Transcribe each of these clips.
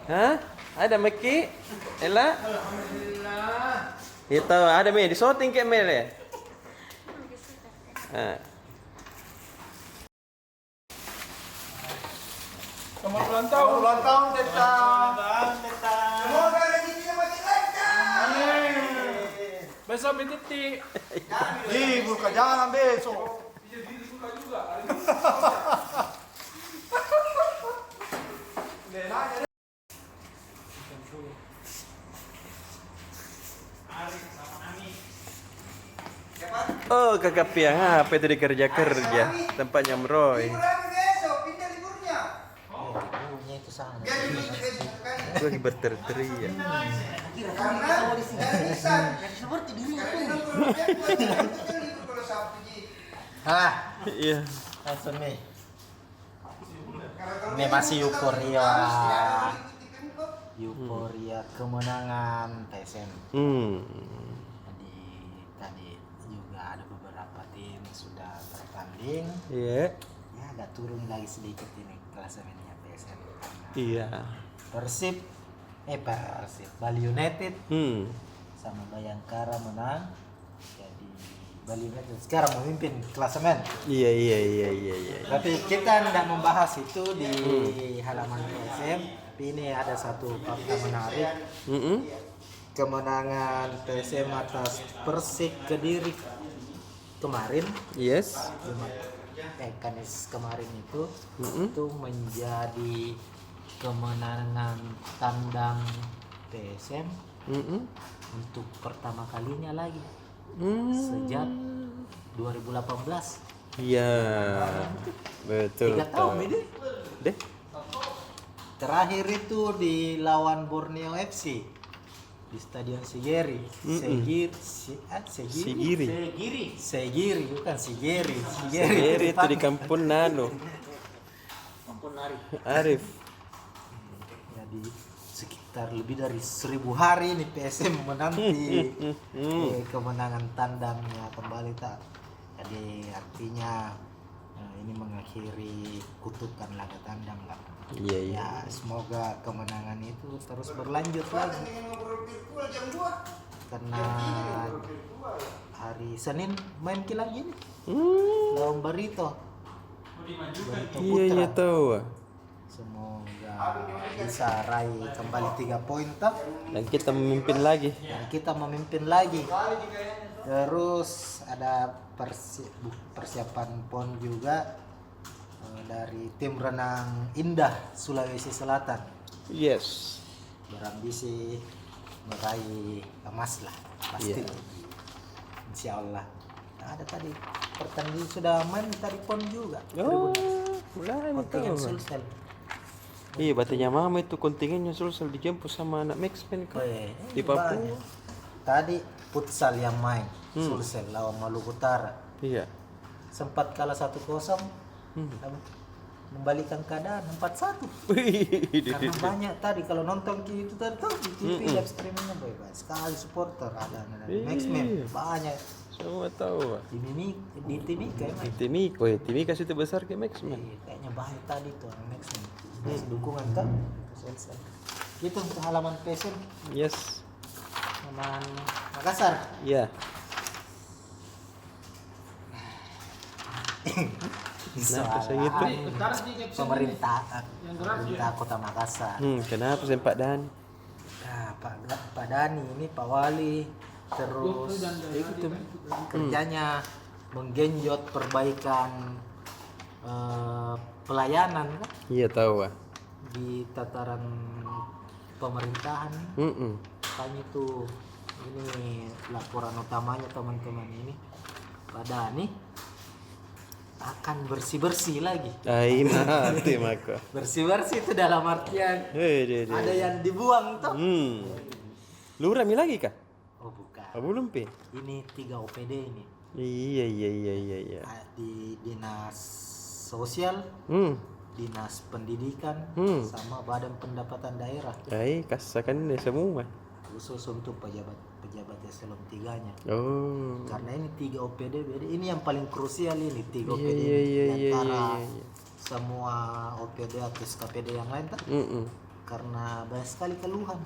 Hah? Ada Meki? Ella? Itu ada Me di shooting kayak Mel ya? Selamat ulang tahun. Selamat ulang tahun, Teta. Semoga rezekinya makin lancar. Amin. Besok titik. Buka jangan besok. Dibuka juga. Oh, kakak Piang, apa itu dikerja-kerja? Tempatnya Meroy. Besok pindah liburnya. Liburnya itu sana. Lagi berteriak. Karena bisa Seperti dulu. libur kalau Sabtu Ji. Ah, Iya. langsung nih. Ini masih euforia. Euforia kemenangan PSM. Tadi juga ada beberapa tim sudah bertanding. Iya. Ya, agak turun lagi sedikit ini klasemennya PSM. Iya. Persib, Bali United sama Bayangkara menang. Jadi Bali United sekarang memimpin klasemen. Iya. Tapi kita tidak membahas itu di halaman PSM. Tapi ini ada satu fakta menarik. Kemenangan PSM atas Persik Kediri kemarin. Yes. Kamis kemarin itu menjadi kemenangan tandang PSM untuk pertama kalinya lagi sejak 2018. Iya. Betul. 3 tahun ini. Deh. Terakhir itu di lawan Borneo FC di Stadion Sigiri. Sigiri bukan Sigiri. Sigiri itu di kampung Nano. Kampung Arif. Jadi sekitar lebih dari 1000 hari ini PSM menanti kemenangan tandangnya kembali tak. Jadi artinya ini mengakhiri kutukan laga tandang lah. Iya. Ya semoga kemenangan itu terus berlanjut lagi. Karena hari Senin main lagi nih lawan Barito. Barito Putra. Iya tahu. Semoga bisa raih kembali 3 poin tak. Dan kita memimpin lagi. Terus ada persiapan PON juga dari tim renang Indah Sulawesi Selatan. Yes. Berambisi meraih emas lah pasti. Insya Allah. Ada tadi pertandingan sudah main tadi PON juga. Oh, mulai Kontingen tahu. Sulsel. Iya, batanya mama itu kontingennya Sulsel dijemput sama anak Maxpen kan di Papua. Banyak. Tadi futsal yang main Sulsel lawan Maluku Utara. Iya. Sempat kalah 1-0. Membalikan keadaan 4-1. Karena banyak tadi kalau nonton itu tadi tuh di TV live streamingnya banyak sekali supporter ada Maxmen banyak. Semua tahu. Di TV kayak Timika situ besar kayak Maxmen. kayaknya banyak tadi tuh Maxmen. Dukungan kan selesai. Gitu untuk halaman PSM. Yes. Halaman Makassar. Iya. Kenapa saya gitu? Pemerintah Kota Makassar. Kenapa saya Pak Dan? Nah, Pak Dani ini Pak Wali terus itu kerjanya menggenjot perbaikan pelayanan kan Iya tahu. di tataran pemerintahan. Makanya itu ini laporan utamanya teman-teman ini Pak Dani akan bersih-bersih lagi. Mati maka. Bersih-bersih itu dalam artian ada yang dibuang toh. Lu rame lagi kah? Oh bukan. Belum pi. Ini 3 OPD ini. Iya. Di dinas sosial, dinas pendidikan, sama badan pendapatan daerah. Kasakan ini semua. Khusus untuk pejabat eselon 3-nya. Oh. Karena ini 3 OPD, ini yang paling krusial ini 3 OPD Iya. antara semua OPD atau SKPD yang lain tak? karena banyak sekali keluhan.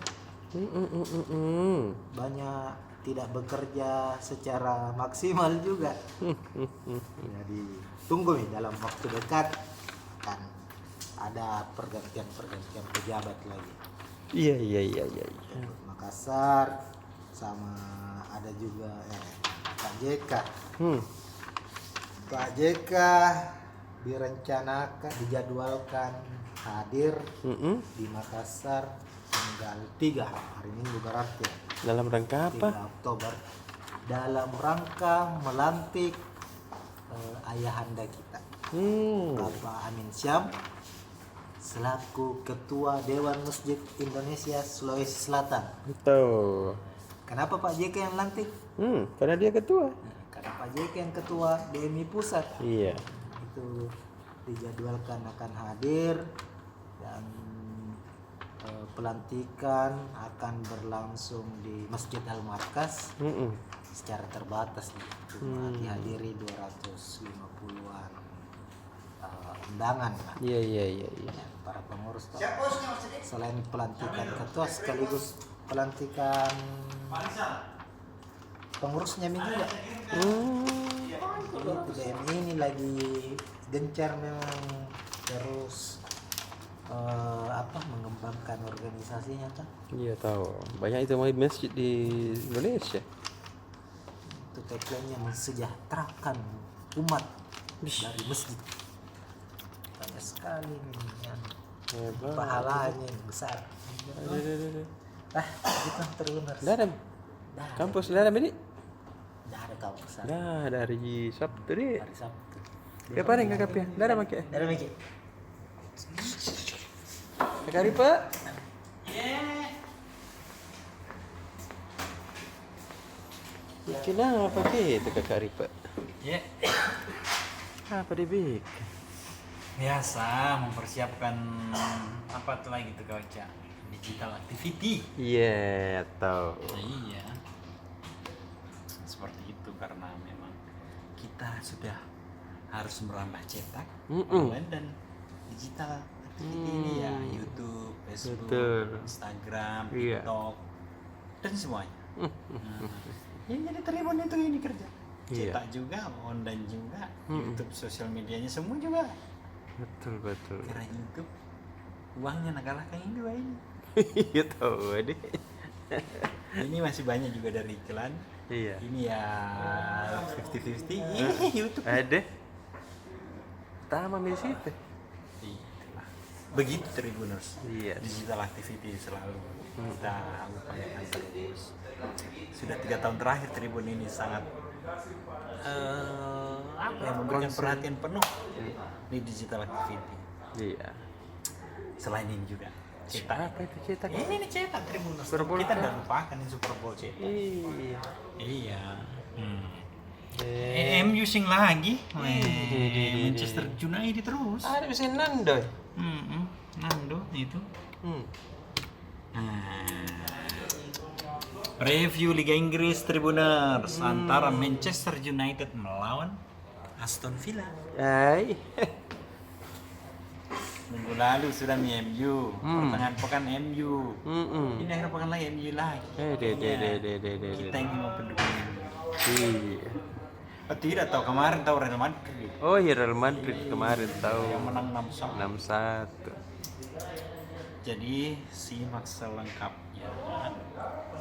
Mm-mm. Banyak tidak bekerja secara maksimal juga. Jadi tunggu nih dalam waktu dekat kan ada pergantian pejabat lagi. Iya. Untuk Makassar sama ada juga Pak JK. Pak JK dijadwalkan hadir di Makassar tanggal 3 hari Minggu berarti ya. Dalam rangka 3 apa? Oktober dalam rangka melantik ayahanda kita Bapak Amin Syam selaku Ketua Dewan Masjid Indonesia Sulawesi Selatan. Betul. Kenapa Pak JK yang lantik? Karena dia ketua. Karena Pak JK yang Ketua DMI Pusat. Iya. Itu dijadwalkan akan hadir dan pelantikan akan berlangsung di Masjid Al-Markas secara terbatas nih. Cuma dihadiri 250-an undangan lah. Iya. Para pengurus. Selain pelantikan ketua sekaligus pelantikan pengurusnya juga. Itu DMI ini lagi gencar memang terus mengembangkan organisasinya kan. Iya tahu. Banyak itu masjid di Indonesia. Itu tagline-nya mensejahterakan umat dari masjid. Banyak sekali nih yang Hebat. pahalanya yang besar. Gitu terus. Dalam kampus dalam ini? Dah ada kampus. Dah dari Sabtu deh. Hari Sabtu. Ya paling kakak ya. Dalam pakai. Dari Miki. Kakak Ripa. Bikin apa gitu kakak Ripa? Ya, Apa dia bikin? biasa mempersiapkan apa tuh lagi tuh kaca digital activity. Iya tahu. Iya, seperti itu karena memang kita sudah harus merambah cetak, online dan digital activity ini ya YouTube, Facebook, Betul. Instagram, Iya. TikTok dan semuanya. Yang jadi tribun itu ini kerja. Iya. Cetak juga, online juga, YouTube, sosial medianya semua juga. Betul. Karena YouTube uangnya nak kalahkan yang dua ini. Iya tahu deh. Ini masih banyak juga dari iklan. Iya. Ini ya 50-50. Ini YouTube. Ada. Tama di situ. Itulah. Begitu Tribuners. Iya. Digital activity selalu kita upayakan terus. Sudah 3 tahun terakhir Tribun ini sangat memberikan Concern. perhatian penuh di digital activity. Iya. Selain ini juga cetak. Apa itu cetak? Ini nih cetak Tribuners. Super Bowl Kita kan? tidak lupakan ini Super Bowl cetak. Iya. Iya. MU sing lagi. Manchester United terus. Ada bisa Nando. Nando itu. Hmm. Review Liga Inggris Tribuners antara Manchester United melawan Aston Villa. Hai. Minggu lalu sudah MU, pertengahan pekan MU. Ini akhir pekan lagi MU lagi. Kita ini mau pendukung MU. Iya. Oh, tidak tahu kemarin tahu Real Madrid Oh iya Real Madrid kemarin tahu yang menang 6-1. 6-1. Jadi simak selengkapnya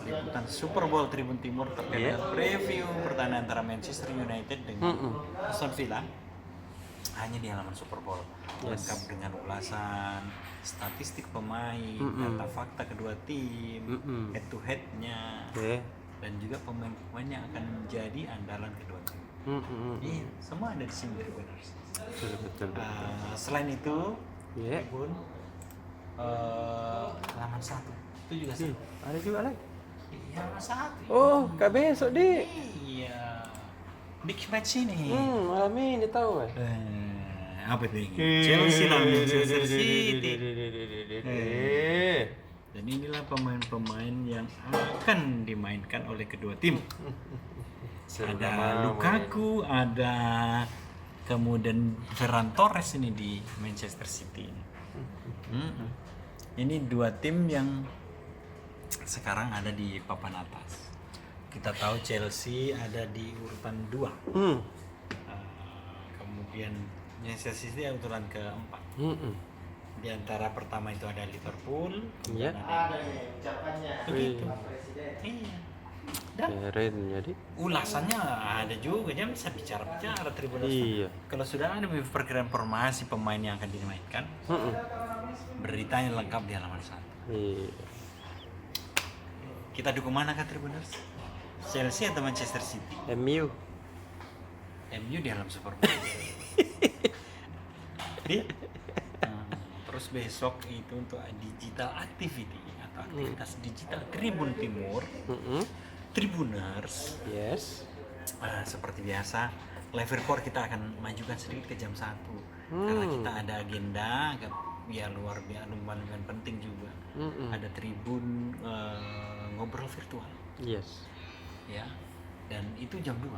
liputan Super Bowl Tribun Timur terkait Iya. dengan preview pertandingan antara Manchester United dengan Aston Villa hanya di halaman Super Bowl. Lengkap dengan ulasan statistik pemain, data fakta kedua tim, head to headnya, Oke. dan juga pemain-pemain yang akan menjadi andalan kedua tim. Iya, semua ada di sini Tribuners. Betul. Selain itu, Iya. Tribun halaman 1 itu juga Iya. Ada juga lagi. Iya, halaman 1. Oh, kak besok di. Iya. Big match ini. Malam ini tahu kan? Apa itu ini? Chelsea lawan Manchester City. Dan inilah pemain-pemain yang akan dimainkan oleh kedua tim. Ada Lukaku, ada kemudian Ferran Torres ini di Manchester City. Ini dua tim yang sekarang ada di papan atas. Kita tahu Chelsea ada di urutan 2. Kemudian Manchester City urutan keempat. Di antara pertama itu ada Liverpool. Iya. Ada nih ucapannya. Begitu. Pak Presiden. Iya. Dan Keren jadi. ulasannya ada juga, dia bisa bicara Tribuners. Iya. Kalau sudah ada perkiraan formasi pemain yang akan dimainkan, beritanya lengkap di halaman 1. Iya. Kita dukung mana kan Tribuners? Chelsea atau Manchester City? MU. MU di dalam Super Bowl. Iya. Terus besok itu untuk digital activity atau aktivitas digital Tribun Timur, Tribuners. Yes. Seperti biasa, live report kita akan majukan sedikit ke jam 1 karena kita ada agenda ya luar biasa lumayan penting juga. Ada Tribun ngobrol virtual. Yes. Ya, dan itu jam 2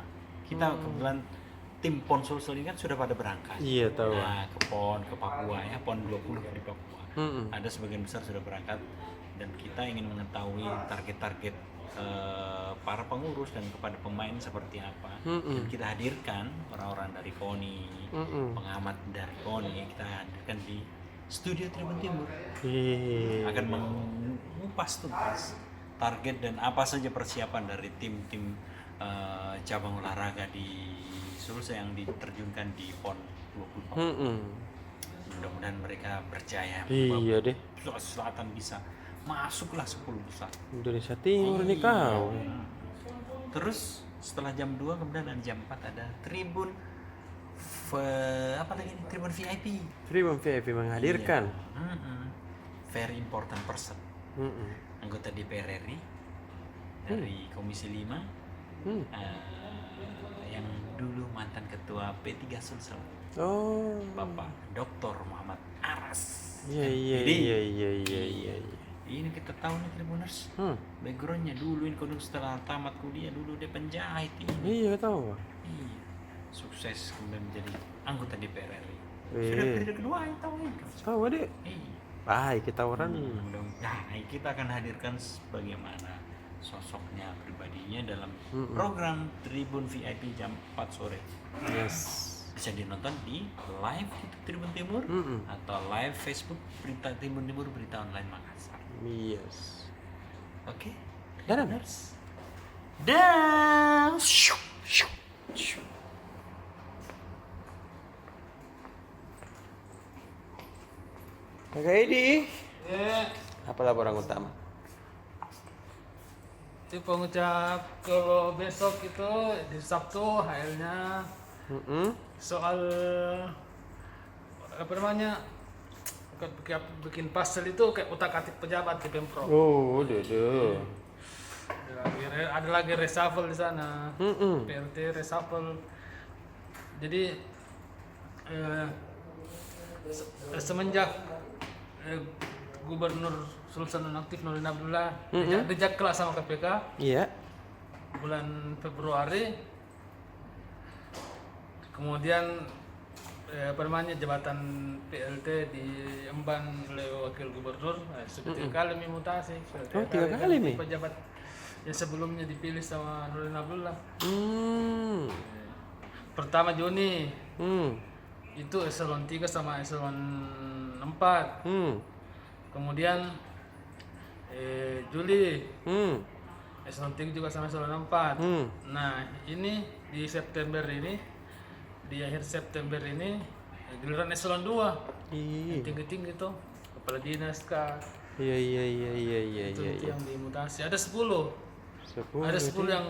kita kebetulan tim PON Sulsel ini kan sudah pada berangkat. Iya tahu. Nah, ke PON, ke Papua ya, PON 20 di Papua. Ada sebagian besar sudah berangkat dan kita ingin mengetahui target-target para pengurus dan kepada pemain seperti apa. Dan kita hadirkan orang-orang dari KONI, pengamat dari KONI, kita hadirkan di studio Tribun Timur. Iya. Akan mengupas tuntas target dan apa saja persiapan dari tim-tim cabang olahraga di Sulsel yang diterjunkan di PON 20. Mudah-mudahan mereka percaya Iya deh. Sulawesi Selatan bisa masuklah 10 besar. Indonesia Timur nih kau. Terus setelah jam 2 kemudian ada jam 4 ada Tribun apa lagi nih? Tribun VIP. Tribun VIP menghadirkan. Very important person. Anggota DPR RI dari Komisi 5 yang dulu mantan ketua P3 Sulsel, Oh. Bapak Dr. Muhammad Aras. Iya. Ini kita tahu nih Tribuners, backgroundnya dulu ini kalau setelah tamat kuliah dulu dia penjahit ini. Iya tahu. Iya. Sukses kemudian menjadi anggota DPR RI. Iya. Sudah periode kedua yang tahu itu. Tahu deh. Iya. Baik kita orang. Nah, kita akan hadirkan bagaimana sosoknya pribadinya dalam program Tribun VIP jam 4 sore. Yes. Bisa dinonton di live YouTube Tribun Timur atau live Facebook Berita Tribun Timur Berita Online Makassar. Yes. Oke. Dan Dan Kakak Edi. Ya, Apa laporan utama? itu pengucap kalau besok itu di Sabtu HL-nya soal apa namanya bikin pasal itu kayak utak-atik pejabat di Pemprov. Oh, dede. Ada lagi reshuffle di sana. PRT reshuffle. Jadi semenjak Gubernur Sulsel nonaktif Nurdin Abdullah dijak kelas sama KPK Iya. bulan Februari, kemudian apa namanya jabatan PLT diemban oleh wakil gubernur, sudah 3 kali mutasi. Oh, 3 kali nih. Pejabat yang sebelumnya dipilih sama Nurdin Abdullah. Pertama Juni itu eselon 3 sama eselon 4. Kemudian Juli eselon 3 juga sama eselon 4. Nah, ini di September ini, di akhir September ini giliran eselon 2. Yang tinggi-tinggi tuh kepala dinas kah. Iya. Itu yang dimutasi. Ada 10. Ada 10 yang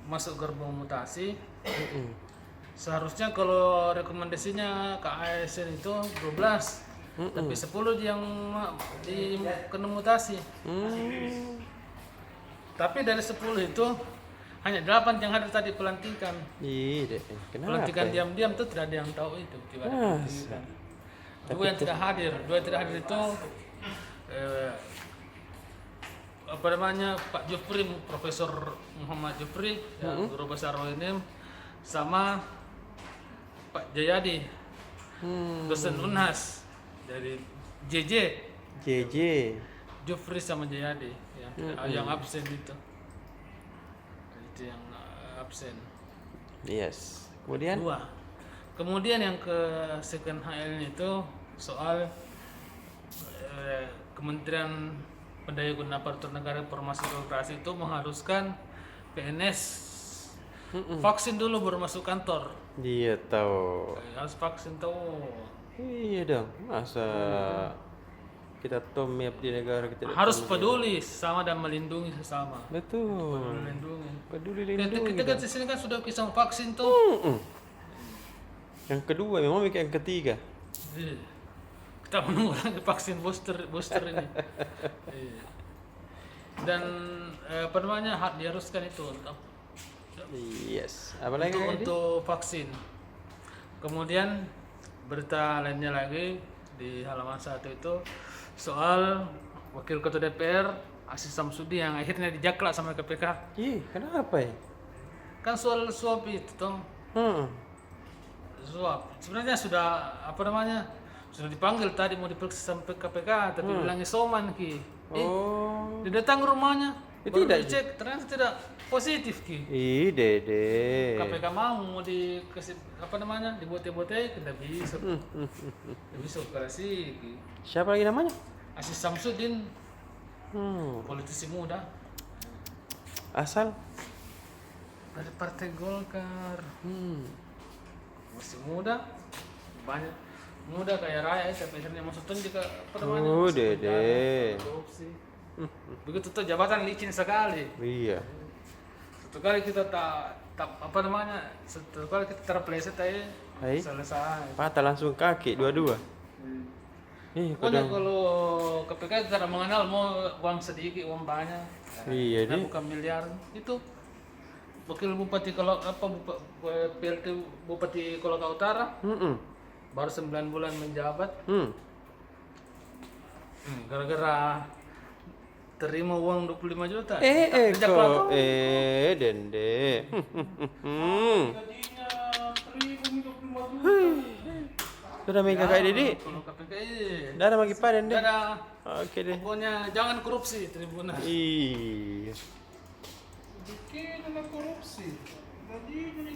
masuk gerbong mutasi. Seharusnya kalau rekomendasinya ke ASN itu 12. Tapi 10 yang kena mutasi. Tapi dari 10 itu hanya 8 yang hadir tadi pelantikan. Iya, kenapa? Pelantikan diam-diam itu tidak ada yang tahu itu. Tiba-tiba pelantikan. 2 yang tidak hadir. 2 yang tidak hadir itu apa namanya Pak Jufri, Profesor Muhammad Jufri, yang guru besar UNM, sama Pak Jayadi, dosen Unhas dari JJ. JJ. Jofri sama Jayade yang absen itu yang absen. Yes. Kemudian? Dua. Kemudian yang ke second HL itu soal Kementerian Pendaya-gunaan Aparatur Negara Informasi Birokrasi itu mengharuskan PNS vaksin dulu baru masuk kantor. Dia tahu. Harus vaksin tuh. Iya dong. Masa kita tomep di negara kita tidak Harus peduli. peduli sesama dan melindungi sesama. Betul. Melindungi. Peduli Kita lindungi. kan di sini kan sudah kisah vaksin tuh. Yang kedua, memang yang ketiga. Iya. Kita menunggu lagi vaksin booster ini. Iya. Dan apa namanya diharuskan itu Yes. Apa lagi? untuk vaksin. Kemudian berita lainnya lagi di halaman 1 itu soal Wakil Ketua DPR Aziz Samsudi yang akhirnya dijaklak sama KPK. Ih, kenapa ya? Kan soal suap itu toh. Suap. Sebenarnya sudah apa namanya? Sudah dipanggil tadi mau diperiksa sampai KPK tapi bilangnya soman ki. Oh. Didatang ke rumahnya. Baru Tidak. dicek ternyata tidak positif ki. Ih, Dede. KPK mau dikasih apa namanya? Dibote-bote tidak bisa. Tidak bisa operasi ki. Siapa lagi namanya? Aziz Samsudin, Hmm. politisi muda Asal? dari Partai Golkar. Masih muda, banyak muda kayak raya tapi akhirnya masuk juga apa namanya? Oh, masuk Dede. penjara, korupsi. Begitu tuh jabatan licin sekali. Iya. Satu kali kita tak apa namanya? Satu kali kita terpleset aja Hai. selesai. Patah langsung kaki dua-dua. Ih, Pokoknya kadang. kalau KPK tidak mengenal mau uang sedikit, uang banyak. Iya, Nah, dia. bukan miliar. Itu wakil bupati kalau apa PLT Bupati Kolaka Utara baru 9 bulan menjabat. Gara-gara terima uang 25 juta. Kok. Dende. Gajinya 1.025 juta. Sudah megang kayak Dede. Kalau KPK Dah ada bagi Pak Dende. ada. Oke deh. Pokoknya jangan korupsi tribunal. Iya. Bikin korupsi. Gajinya